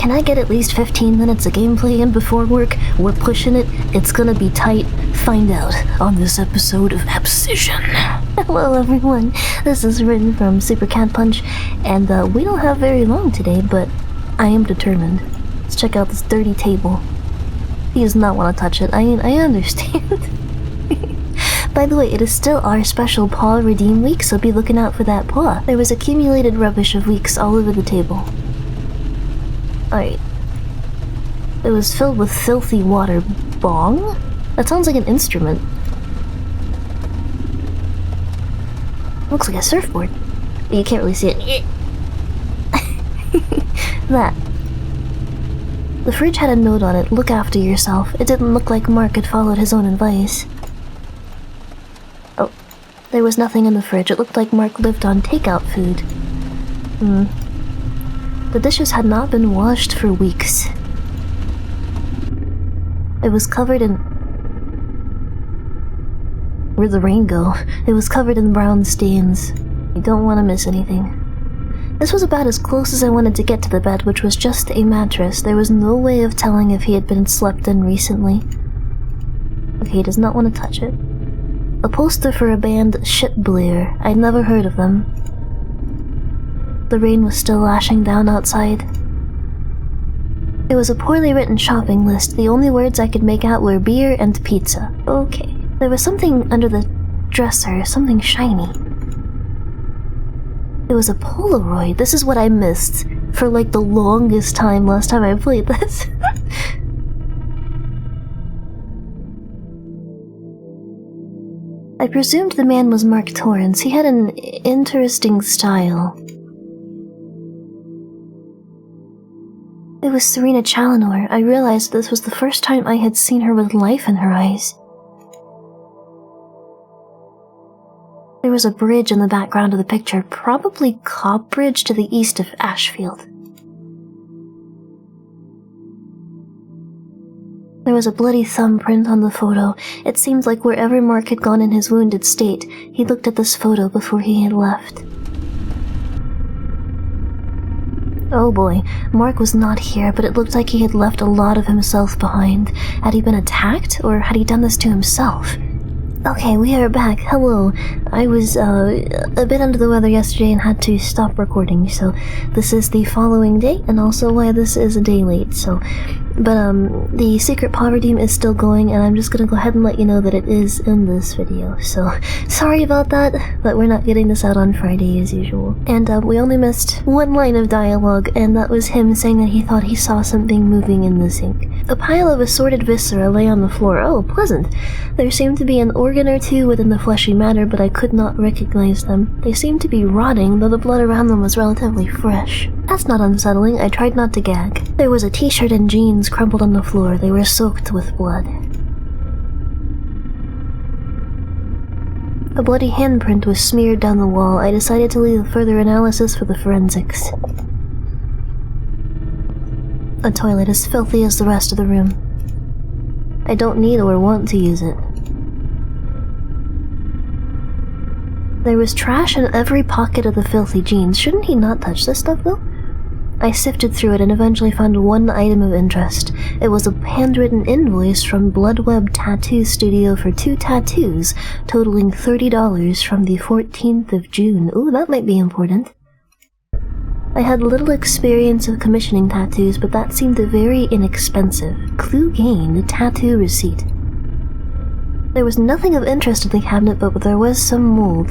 Can I get at least 15 minutes of gameplay in before work? We're pushing it. It's gonna be tight. Find out on this episode of Abscission. Hello everyone, this is Rin from Super Cat Punch, and we don't have very long today, but I am determined. Let's check out this dirty table. He does not want to touch it. I mean, I understand. By the way, it is still our special Paw Redeem Week, so be looking out for that paw. There was accumulated rubbish of weeks all over the table. Alright. It was filled with filthy water. Bong? That sounds like an instrument. Looks like a surfboard. But you can't really see it. That. The fridge had a note on it, look after yourself. It didn't look like Mark had followed his own advice. Oh, there was nothing in the fridge. It looked like Mark lived on takeout food. The dishes had not been washed for weeks. It was covered in... Where'd the rain go? It was covered in brown stains. You don't want to miss anything. This was about as close as I wanted to get to the bed, which was just a mattress. There was no way of telling if he had been slept in recently. Okay, he does not want to touch it. A poster for a band, Shitblair. I'd never heard of them. The rain was still lashing down outside. It was a poorly written shopping list. The only words I could make out were beer and pizza. Okay. There was something under the dresser, something shiny. It was a Polaroid. This is what I missed for like the longest time last time I played this. I presumed the man was Mark Torrance. He had an interesting style. It was Serena Challenor. I realized this was the first time I had seen her with life in her eyes. There was a bridge in the background of the picture, probably Cobb Bridge to the east of Ashfield. There was a bloody thumbprint on the photo. It seemed like wherever Mark had gone in his wounded state, he looked at this photo before he had left. Oh boy, Mark was not here, but it looked like he had left a lot of himself behind. Had he been attacked, or had he done this to himself? Okay, we are back. Hello. I was, a bit under the weather yesterday and had to stop recording, so this is the following day, and also why this is a day late, so... But, the secret Paw Redeem is still going, and I'm just gonna go ahead and let you know that it is in this video, so sorry about that, but we're not getting this out on Friday as usual. And, we only missed one line of dialogue, and that was him saying that he thought he saw something moving in the sink. A pile of assorted viscera lay on the floor. Oh, pleasant. There seemed to be an organ or two within the fleshy matter, but I could not recognize them. They seemed to be rotting, though the blood around them was relatively fresh. That's not unsettling. I tried not to gag. There was a t-shirt and jeans crumpled on the floor. They were soaked with blood. A bloody handprint was smeared down the wall. I decided to leave further analysis for the forensics. A toilet as filthy as the rest of the room. I don't need or want to use it. There was trash in every pocket of the filthy jeans. Shouldn't he not touch this stuff, though? I sifted through it and eventually found one item of interest. It was a handwritten invoice from Bloodweb Tattoo Studio for 2 tattoos, totaling $30 from the 14th of June. Ooh, that might be important. I had little experience of commissioning tattoos, but that seemed very inexpensive. Clue gained, tattoo receipt. There was nothing of interest in the cabinet, but there was some mold.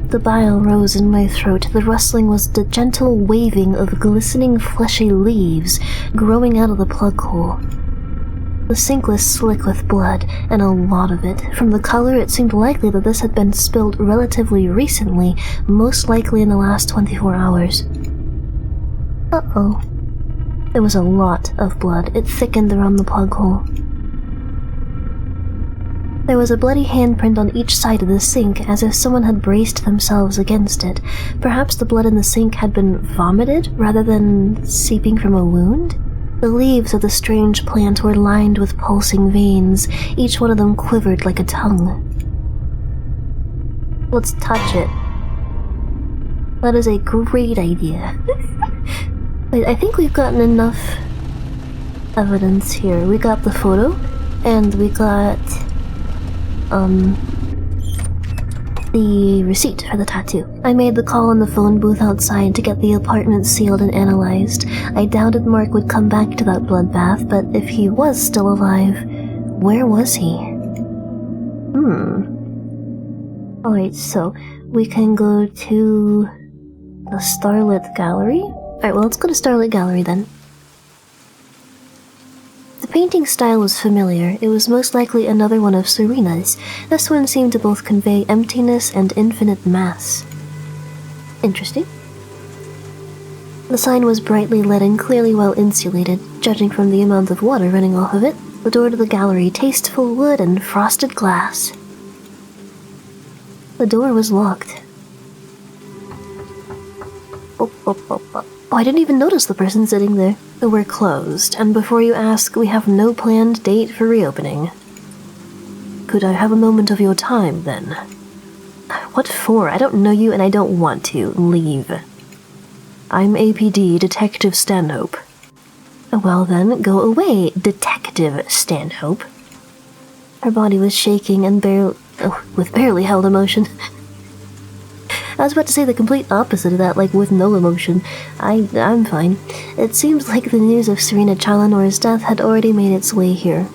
The bile rose in my throat. The rustling was the gentle waving of glistening fleshy leaves growing out of the plug hole. The sink was slick with blood, and a lot of it. From the color, it seemed likely that this had been spilled relatively recently, most likely in the last 24 hours. Uh-oh. There was a lot of blood. It thickened around the plug hole. There was a bloody handprint on each side of the sink, as if someone had braced themselves against it. Perhaps the blood in the sink had been vomited, rather than seeping from a wound? The leaves of the strange plant were lined with pulsing veins. Each one of them quivered like a tongue. Let's touch it. That is a great idea. I think we've gotten enough evidence here. We got the photo, and we got the receipt for the tattoo. I made the call in the phone booth outside to get the apartment sealed and analyzed. I doubted Mark would come back to that bloodbath, but if he was still alive, where was he? Alright, so we can go to the Starlit Gallery? Alright, well, let's go to Starlit Gallery then. The painting style was familiar. It was most likely another one of Serena's. This one seemed to both convey emptiness and infinite mass. Interesting. The sign was brightly lit and clearly well insulated, judging from the amount of water running off of it. The door to the gallery, tasteful wood and frosted glass. The door was locked. Oh, I didn't even notice the person sitting there. We're closed, and before you ask, we have no planned date for reopening. Could I have a moment of your time, then? What for? I don't know you and I don't want to. Leave. I'm APD Detective Stanhope. Well then, go away, Detective Stanhope. Her body was shaking and with barely held emotion. I was about to say the complete opposite of that, like with no emotion. I'm fine. It seems like the news of Serena Challenor's death had already made its way here.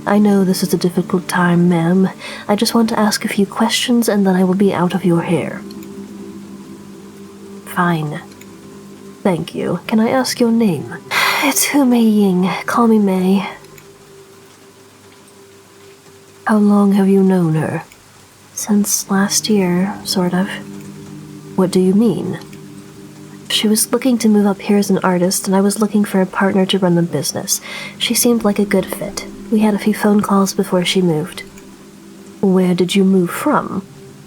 I know this is a difficult time, ma'am. I just want to ask a few questions and then I will be out of your hair. Fine. Thank you. Can I ask your name? It's Hu Mei Ying. Call me Mei. How long have you known her? Since last year, sort of. What do you mean? She was looking to move up here as an artist, and I was looking for a partner to run the business. She seemed like a good fit. We had a few phone calls before she moved. Where did you move from?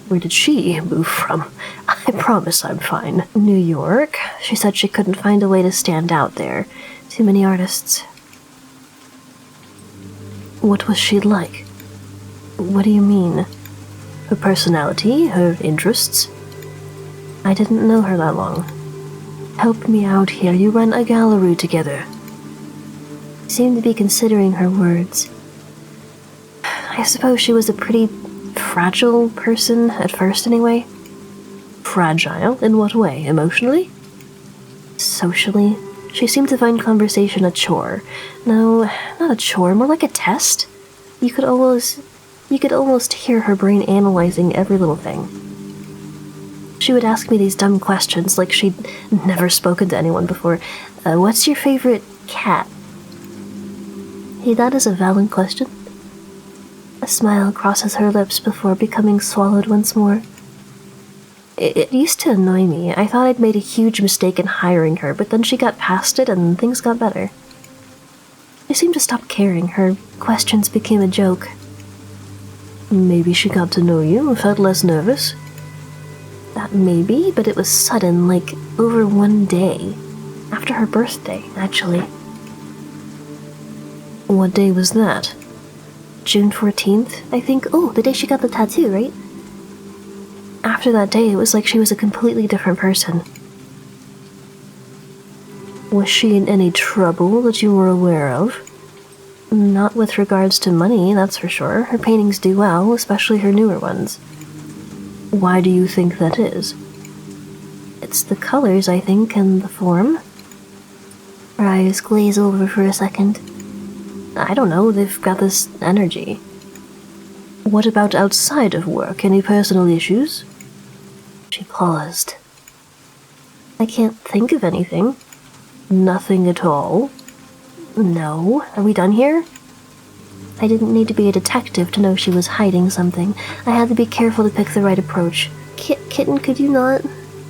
Where did she move from? I promise I'm fine. New York? She said she couldn't find a way to stand out there. Too many artists. What was she like? What do you mean? Her personality, her interests? I didn't know her that long. Help me out here, you run a gallery together. She seemed to be considering her words. I suppose she was a pretty fragile person, at first anyway. Fragile? In what way? Emotionally? Socially? She seemed to find conversation a chore. No, not a chore, more like a test. You could almost hear her brain analyzing every little thing. She would ask me these dumb questions like she'd never spoken to anyone before. What's your favorite cat? Hey, that is a valid question. A smile crosses her lips before becoming swallowed once more. It used to annoy me. I thought I'd made a huge mistake in hiring her, but then she got past it and things got better. She seemed to stop caring. Her questions became a joke. Maybe she got to know you and felt less nervous. That maybe, but it was sudden, like over one day. After her birthday, actually. What day was that? June 14th, I think. Oh, the day she got the tattoo, right? After that day, it was like she was a completely different person. Was she in any trouble that you were aware of? Not with regards to money, that's for sure. Her paintings do well, especially her newer ones. Why do you think that is? It's the colors, I think, and the form. Her eyes glaze over for a second. I don't know, they've got this energy. What about outside of work? Any personal issues? She paused. I can't think of anything. Nothing at all? No. Are we done here? I didn't need to be a detective to know she was hiding something. I had to be careful to pick the right approach. Kitten, could you not?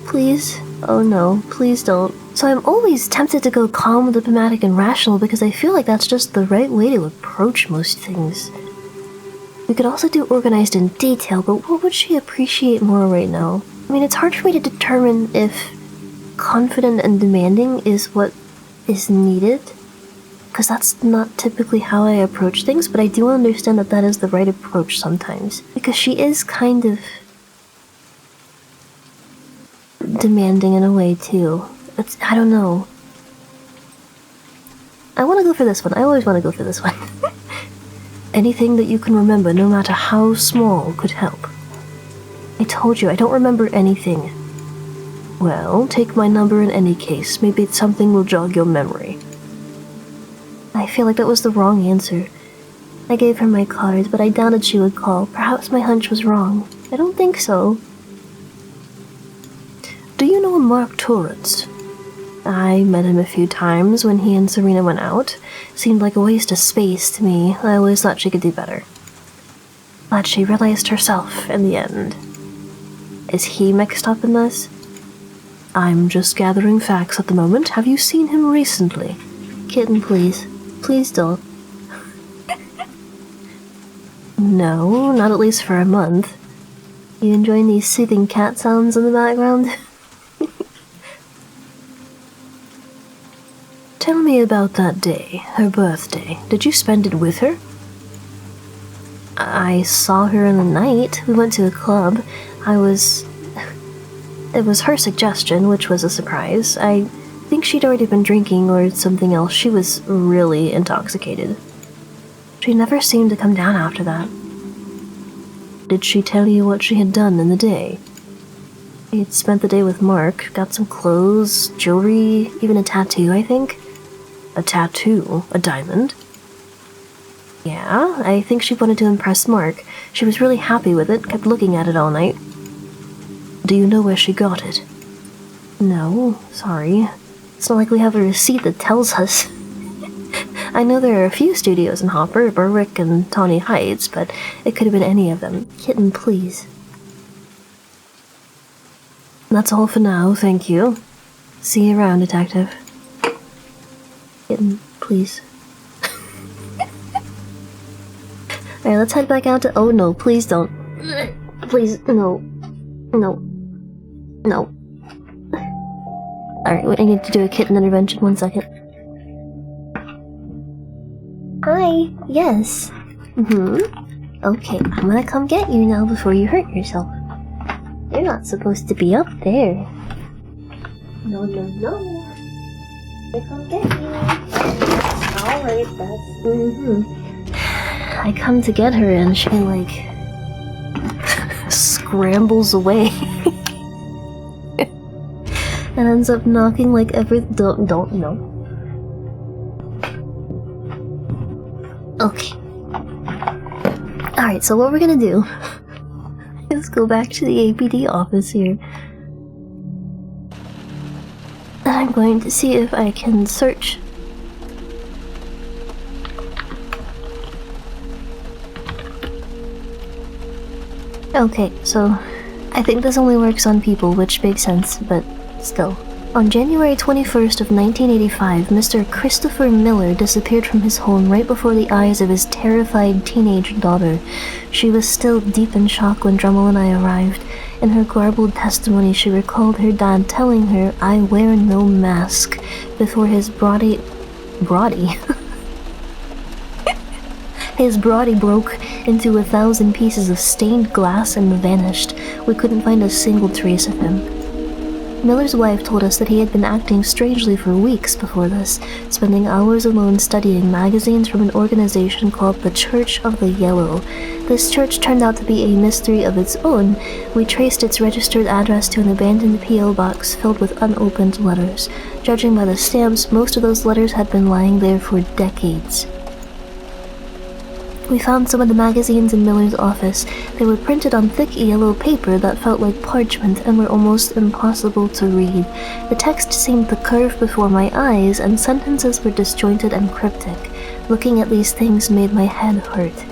Please? Oh no, please don't. So I'm always tempted to go calm, diplomatic, and rational because I feel like that's just the right way to approach most things. We could also do organized in detail, but what would she appreciate more right now? I mean, it's hard for me to determine if confident and demanding is what is needed, because that's not typically how I approach things, but I do understand that that is the right approach sometimes. Because she is kind of demanding in a way, too. I don't know. I want to go for this one. I always want to go for this one. Anything that you can remember, no matter how small, could help. I told you, I don't remember anything. Well, take my number in any case. Maybe it's something will jog your memory. I feel like that was the wrong answer. I gave her my card, but I doubted she would call. Perhaps my hunch was wrong. I don't think so. Do you know Mark Torrance? I met him a few times when he and Serena went out. Seemed like a waste of space to me. I always thought she could do better. But she realized herself in the end. Is he mixed up in this? I'm just gathering facts at the moment. Have you seen him recently? Kitten, please. Please don't. No, not at least for a month. You enjoying these soothing cat sounds in the background? Tell me about that day, her birthday. Did you spend it with her? I saw her in the night. We went to a club. It was her suggestion, which was a surprise. I think she'd already been drinking or something else. She was really intoxicated. She never seemed to come down after that. Did she tell you what she had done in the day? She'd spent the day with Mark, got some clothes, jewelry, even a tattoo, I think. A tattoo? A diamond? Yeah, I think she wanted to impress Mark. She was really happy with it, kept looking at it all night. Do you know where she got it? No, sorry. It's not like we have a receipt that tells us. I know there are a few studios in Hopper, Berwick, and Tawny Heights, but it could have been any of them. Kitten, please. That's all for now, thank you. See you around, Detective. Kitten, please. Alright, let's head back out to— oh no, please don't. Please, no. No. No. Alright, I need to do a kitten intervention, 1 second. Hi, yes. Okay, I'm gonna come get you now before you hurt yourself. You're not supposed to be up there. No, no, no. I come get you. Alright, that's— I come to get her and she, like, scrambles away. And ends up knocking, like, don't know. Okay. Alright, so what we're gonna do is go back to the APD office here. And I'm going to see if I can search. Okay, so I think this only works on people, which makes sense, but still. On January 21st of 1985, Mr. Christopher Miller disappeared from his home right before the eyes of his terrified teenage daughter. She was still deep in shock when Drummel and I arrived. In her garbled testimony, she recalled her dad telling her, "I wear no mask," before his His body broke into 1,000 pieces of stained glass and vanished. We couldn't find a single trace of him. Miller's wife told us that he had been acting strangely for weeks before this, spending hours alone studying magazines from an organization called the Church of the Yellow. This church turned out to be a mystery of its own. We traced its registered address to an abandoned P.O. box filled with unopened letters. Judging by the stamps, most of those letters had been lying there for decades. We found some of the magazines in Miller's office. They were printed on thick yellow paper that felt like parchment and were almost impossible to read. The text seemed to curve before my eyes, and sentences were disjointed and cryptic. Looking at these things made my head hurt.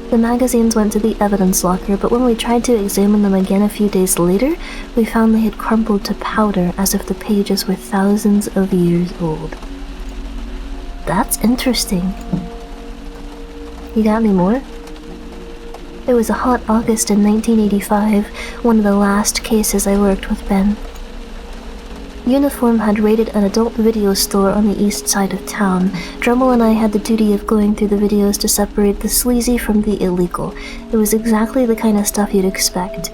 The magazines went to the evidence locker, but when we tried to examine them again a few days later, we found they had crumpled to powder as if the pages were thousands of years old. That's interesting. You got any more? It was a hot August in 1985, one of the last cases I worked with Ben. Uniform had raided an adult video store on the east side of town. Drummel and I had the duty of going through the videos to separate the sleazy from the illegal. It was exactly the kind of stuff you'd expect.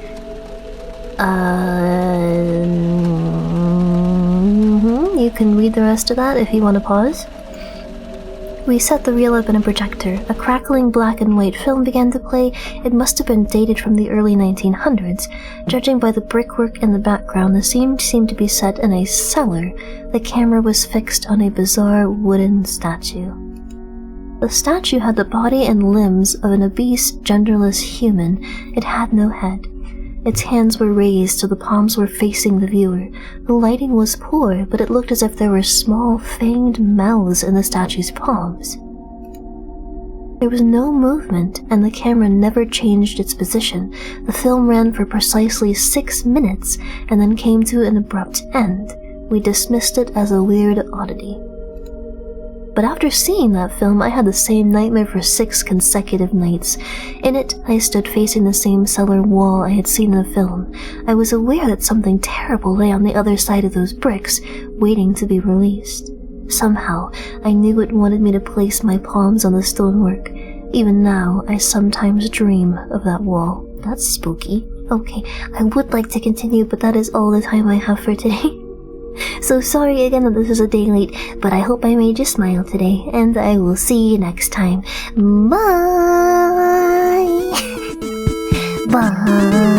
You can read the rest of that if you want to pause. We set the reel up in a projector. A crackling black and white film began to play. It must have been dated from the early 1900s. Judging by the brickwork in the background, the scene seemed to be set in a cellar. The camera was fixed on a bizarre wooden statue. The statue had the body and limbs of an obese, genderless human. It had no head. Its hands were raised so the palms were facing the viewer. The lighting was poor, but it looked as if there were small, fanged mouths in the statue's palms. There was no movement, and the camera never changed its position. The film ran for precisely 6 minutes, and then came to an abrupt end. We dismissed it as a weird oddity. But after seeing that film, I had the same nightmare for 6 consecutive nights. In it, I stood facing the same cellar wall I had seen in the film. I was aware that something terrible lay on the other side of those bricks, waiting to be released. Somehow, I knew it wanted me to place my palms on the stonework. Even now, I sometimes dream of that wall. That's spooky. Okay, I would like to continue, but that is all the time I have for today. So sorry again that this is a day late, but I hope I made you smile today, and I will see you next time. Bye! Bye!